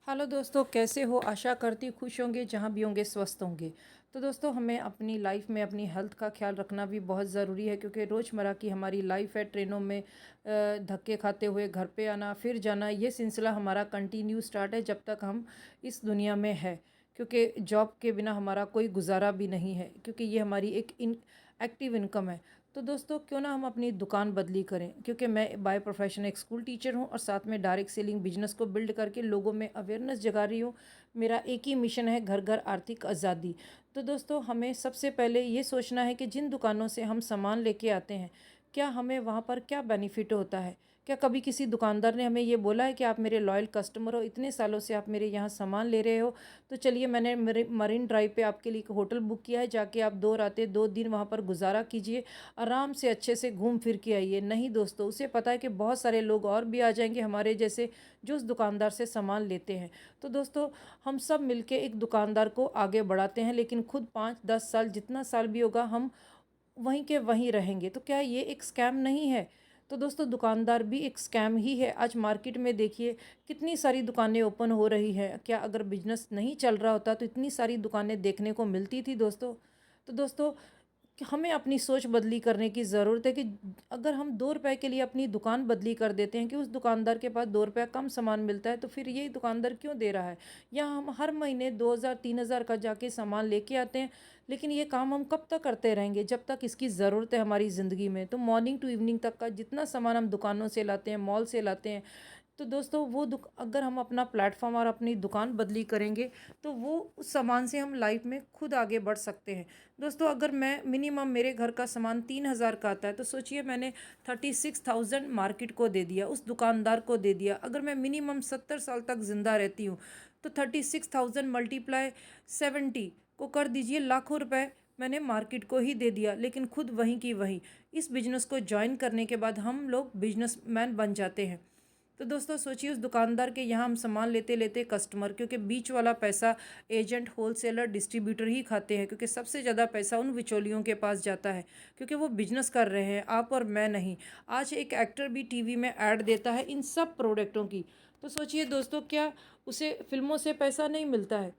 Hello दोस्तों, कैसे हो? आशा करती खुश होंगे, जहाँ भी होंगे स्वस्थ होंगे। तो दोस्तों, हमें अपनी लाइफ में अपनी हेल्थ का ख्याल रखना भी बहुत ज़रूरी है, क्योंकि रोज़मर्रा की हमारी लाइफ है। ट्रेनों में धक्के खाते हुए घर पे आना फिर जाना, ये सिलसिला हमारा कंटिन्यू स्टार्ट है जब तक हम इस दुनिया में है। क्योंकि जॉब के बिना हमारा कोई गुजारा भी नहीं है, क्योंकि ये हमारी एक एक्टिव इनकम है। तो दोस्तों, क्यों ना हम अपनी दुकान बदली करें, क्योंकि मैं बाय प्रोफेशन एक स्कूल टीचर हूं और साथ में डायरेक्ट सेलिंग बिजनेस को बिल्ड करके लोगों में अवेयरनेस जगा रही हूं। मेरा एक ही मिशन है, घर घर आर्थिक आज़ादी। तो दोस्तों, हमें सबसे पहले ये सोचना है कि जिन दुकानों से हम सामान लेके आते हैं, क्या हमें वहाँ पर क्या बेनिफिट होता है। क्या कभी किसी दुकानदार ने हमें ये बोला है कि आप मेरे लॉयल कस्टमर हो, इतने सालों से आप मेरे यहाँ सामान ले रहे हो, तो चलिए मैंने मेरे मरीन ड्राइव पे आपके लिए एक होटल बुक किया है, जाके आप 2 रातें 2 दिन वहाँ पर गुजारा कीजिए, आराम से अच्छे से घूम फिर के आइए। नहीं दोस्तों, उसे पता है कि बहुत सारे लोग और भी आ जाएंगे हमारे जैसे, जो उस दुकानदार से सामान लेते हैं। तो दोस्तों, हम सब मिलके एक दुकानदार को आगे बढ़ाते हैं, लेकिन खुद 5-10 साल जितना साल भी होगा हम वहीं के वहीं रहेंगे। तो क्या ये एक स्कैम नहीं है? तो दोस्तों, दुकानदार भी एक स्कैम ही है। आज मार्केट में देखिए कितनी सारी दुकानें ओपन हो रही हैं। क्या अगर बिजनेस नहीं चल रहा होता तो इतनी सारी दुकानें देखने को मिलती थी दोस्तों? तो दोस्तों, कि हमें अपनी सोच बदली करने की ज़रूरत है कि अगर हम 2 रुपए के लिए अपनी दुकान बदली कर देते हैं कि उस दुकानदार के पास 2 रुपया कम सामान मिलता है, तो फिर यही दुकानदार क्यों दे रहा है? या हम हर महीने 2,000-3,000 का जाके सामान लेके आते हैं, लेकिन ये काम हम कब तक करते रहेंगे जब तक इसकी ज़रूरत है हमारी ज़िंदगी में। तो मॉर्निंग टू इवनिंग तक का जितना सामान हम दुकानों से लाते हैं, मॉल से लाते हैं, तो दोस्तों वो अगर हम अपना प्लेटफॉर्म और अपनी दुकान बदली करेंगे, तो वो उस सामान से हम लाइफ में खुद आगे बढ़ सकते हैं। दोस्तों, अगर मैं मिनिमम मेरे घर का सामान 3,000 का आता है, तो सोचिए मैंने 36,000 मार्केट को दे दिया, उस दुकानदार को दे दिया। अगर मैं मिनिमम 70 साल तक ज़िंदा रहती हूँ, तो 36,000 मल्टीप्लाई 70 को कर दीजिए, लाखों रुपए मैंने मार्केट को ही दे दिया, लेकिन खुद वहीं की वहीं। इस बिजनेस को ज्वाइन करने के बाद हम लोग बिजनेसमैन बन जाते हैं। तो दोस्तों, सोचिए उस दुकानदार के यहाँ हम सामान लेते लेते कस्टमर, क्योंकि बीच वाला पैसा एजेंट, होलसेलर, डिस्ट्रीब्यूटर ही खाते हैं, क्योंकि सबसे ज़्यादा पैसा उन बिचौलियों के पास जाता है, क्योंकि वो बिजनेस कर रहे हैं, आप और मैं नहीं। आज एक एक्टर भी टीवी में ऐड देता है इन सब प्रोडक्टों की। तो सोचिए दोस्तों, क्या उसे फिल्मों से पैसा नहीं मिलता है?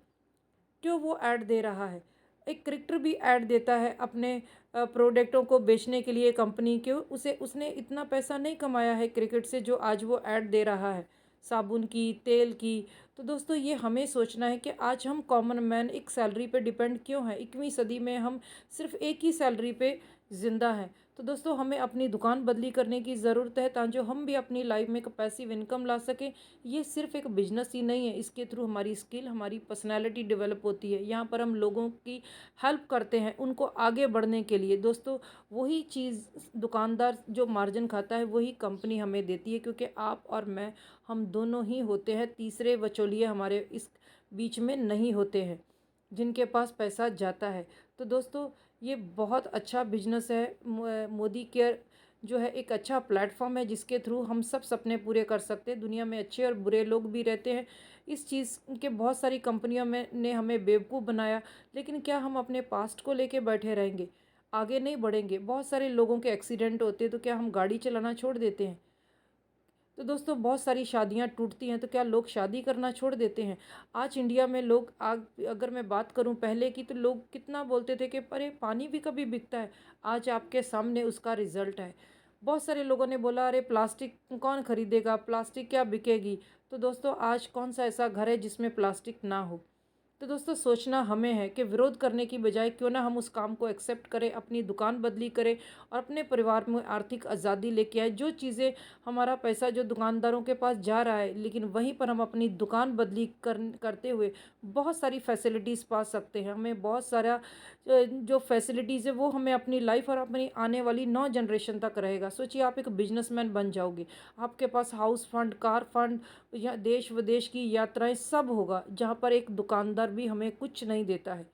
क्यों वो ऐड दे रहा है? एक क्रिकेटर भी ऐड देता है अपने प्रोडक्टों को बेचने के लिए कंपनी के। उसे उसने इतना पैसा नहीं कमाया है क्रिकेट से जो आज वो ऐड दे रहा है, साबुन की, तेल की। तो दोस्तों, ये हमें सोचना है कि आज हम कॉमन मैन एक सैलरी पे डिपेंड क्यों हैं? 21वीं सदी में हम सिर्फ एक ही सैलरी पे ज़िंदा हैं। तो दोस्तों, हमें अपनी दुकान बदली करने की ज़रूरत है, ताकि जो हम भी अपनी लाइफ में एक पैसिव इनकम ला सकें। ये सिर्फ एक बिजनेस ही नहीं है, इसके थ्रू हमारी स्किल, हमारी पर्सनैलिटी डेवलप होती है। यहाँ पर हम लोगों की हेल्प करते हैं उनको आगे बढ़ने के लिए। दोस्तों, वही चीज़ दुकानदार जो मार्जिन खाता है वही कंपनी हमें देती है, क्योंकि आप और मैं, हम दोनों ही होते हैं। तीसरे वचोलिए हमारे इस बीच में नहीं होते हैं जिनके पास पैसा जाता है। तो दोस्तों, ये बहुत अच्छा बिजनेस है। मोदी केयर जो है एक अच्छा प्लेटफॉर्म है, जिसके थ्रू हम सब सपने पूरे कर सकते हैं। दुनिया में अच्छे और बुरे लोग भी रहते हैं। इस चीज़ के बहुत सारी कंपनियों में ने हमें बेवकूफ़ बनाया, लेकिन क्या हम अपने पास्ट को लेके बैठे रहेंगे? आगे नहीं बढ़ेंगे? बहुत सारे लोगों के एक्सीडेंट होते हैं, तो क्या हम गाड़ी चलाना छोड़ देते हैं? तो दोस्तों, बहुत सारी शादियां टूटती हैं, तो क्या लोग शादी करना छोड़ देते हैं? आज इंडिया में लोग अगर मैं बात करूं पहले की, तो लोग कितना बोलते थे कि अरे पानी भी कभी बिकता है। आज आपके सामने उसका रिजल्ट है। बहुत सारे लोगों ने बोला अरे प्लास्टिक कौन खरीदेगा, प्लास्टिक क्या बिकेगी। तो दोस्तों, आज कौन सा ऐसा घर है जिसमें प्लास्टिक ना हो? तो दोस्तों, सोचना हमें है कि विरोध करने की बजाय क्यों ना हम उस काम को एक्सेप्ट करें, अपनी दुकान बदली करें और अपने परिवार में आर्थिक आज़ादी लेके आए। जो चीज़ें, हमारा पैसा जो दुकानदारों के पास जा रहा है, लेकिन वहीं पर हम अपनी दुकान बदली करते हुए बहुत सारी फैसिलिटीज़ पा सकते हैं। हमें बहुत सारा जो फैसिलिटीज़ है वो हमें अपनी लाइफ और अपनी आने वाली 9 जनरेशन तक रहेगा। सोचिए, आप एक बिजनेसमैन बन जाओगे, आपके पास हाउस फंड, कार फंड या देश विदेश की यात्राएं सब होगा, जहाँ पर एक दुकानदार भी हमें कुछ नहीं देता है।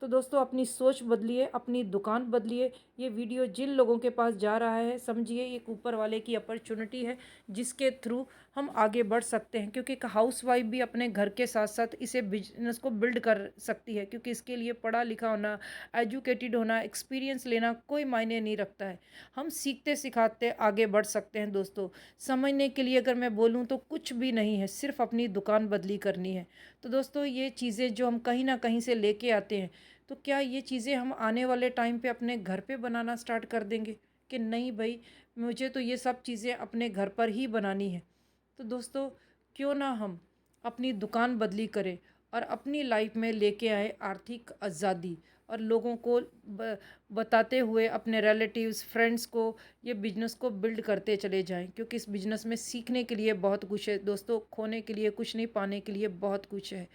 तो दोस्तों अपनी सोच बदलिए, अपनी दुकान बदलिए। ये वीडियो जिन लोगों के पास जा रहा है, समझिए एक ऊपर वाले की अपॉर्चुनिटी है जिसके थ्रू हम आगे बढ़ सकते हैं, क्योंकि एक हाउसवाइफ भी अपने घर के साथ साथ इसे बिजनेस को बिल्ड कर सकती है, क्योंकि इसके लिए पढ़ा लिखा होना, एजुकेटेड होना, एक्सपीरियंस लेना कोई मायने नहीं रखता है। हम सीखते सिखाते आगे बढ़ सकते हैं दोस्तों। समझने के लिए अगर मैं बोलूँ तो कुछ भी नहीं है, सिर्फ अपनी दुकान बदली करनी है। तो दोस्तों ये चीज़ें जो हम कहीं ना कहीं से लेके आते हैं, तो क्या ये चीज़ें हम आने वाले टाइम पे अपने घर पे बनाना स्टार्ट कर देंगे कि नहीं भाई, मुझे तो ये सब चीज़ें अपने घर पर ही बनानी है। तो दोस्तों क्यों ना हम अपनी दुकान बदली करें और अपनी लाइफ में लेके आए आर्थिक आज़ादी, और लोगों को बताते हुए अपने रिलेटिव्स फ्रेंड्स को ये बिजनेस को बिल्ड करते चले जाएं, क्योंकि इस बिजनेस में सीखने के लिए बहुत कुछ है दोस्तों, खोने के लिए कुछ नहीं, पाने के लिए बहुत कुछ है।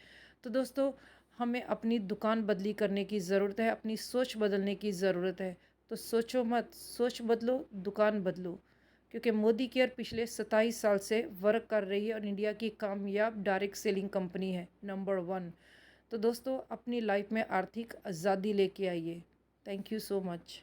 तो दोस्तों हमें अपनी दुकान बदली करने की ज़रूरत है, अपनी सोच बदलने की ज़रूरत है। तो सोचो मत, सोच बदलो, दुकान बदलो। क्योंकि मोदी केयर पिछले 27 साल से वर्क कर रही है और इंडिया की कामयाब डायरेक्ट सेलिंग कंपनी है नंबर 1। तो दोस्तों अपनी लाइफ में आर्थिक आज़ादी लेके आइए। Thank you so much.